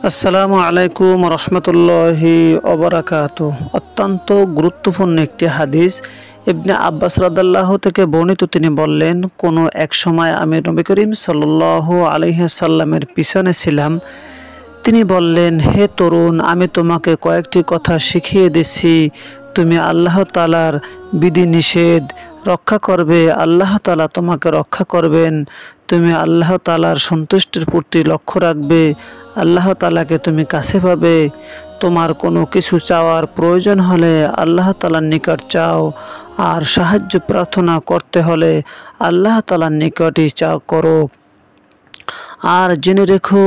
আসসালামু আলাইকুম রহমতুল্লাহি ওবারাকাতু। অত্যন্ত গুরুত্বপূর্ণ একটি হাদিস ইবনে আব্বাস রাদিয়াল্লাহু থেকে বর্ণিত। তিনি বললেন, কোনো এক সময় আমি নবী করিম সাল্লাল্লাহু আলাইহি সাল্লামের পিছনে ছিলাম। তিনি বললেন, হে তরুণ, আমি তোমাকে কয়েকটি কথা শিখিয়ে দিচ্ছি। তুমি আল্লাহ তাআলার বিধিনিষেধ রক্ষা করবে, আল্লাহ তাআলা তোমাকে রক্ষা করবেন। তুমি আল্লাহ তাআলার সন্তুষ্টির প্রতি লক্ষ্য রাখবে, আল্লাহ তাআলাকে তুমি কাছে পাবে। তোমার কোনো কিছু চাওয়ার প্রয়োজন হলে আল্লাহ তাআলার নিকট চাও, আর সাহায্য প্রার্থনা করতে হলে আল্লাহ তাআলার নিকটই করো। আর জেনে রেখো,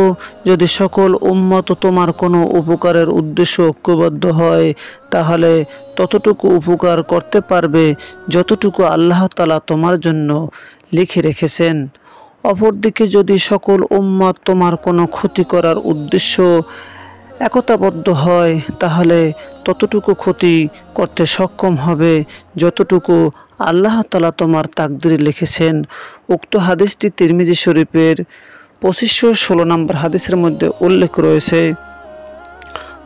যদি সকল উম্মত তোমার কোনো উপকারের উদ্দেশ্য ঐক্যবদ্ধ হয়, তাহলে ততটুকু উপকার করতে পারবে যতটুকু আল্লাহ তাআলা তোমার জন্য লিখে রেখেছেন। অপরদিকে যদি সকল উম্মত তোমার কোনো ক্ষতি করার উদ্দেশ্য একতাবদ্ধ হয়, তাহলে ততটুকু ক্ষতি করতে সক্ষম হবে যতটুকু আল্লাহ তাআলা তোমার তাকদীরে লিখেছেন। উক্ত হাদিসটি তিরমিজি শরীফের 2516 নম্বর হাদিসের মধ্যে উল্লেখ রয়েছে।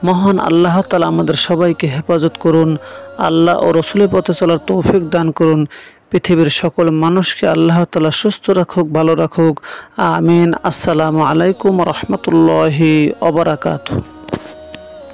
মহান আল্লাহ তাআলা আমাদের সবাইকে হেফাজত করুন। আল্লাহ ও রসুলের পথে চলার তৌফিক দান করুন। পৃথিবীর সকল মানুষকে আল্লাহ তাআলা সুস্থ রাখুক, ভালো রাখুক। আমিন। আসসালামু আলাইকুম রহমতুল্লাহি ওয়া বারাকাতুহু।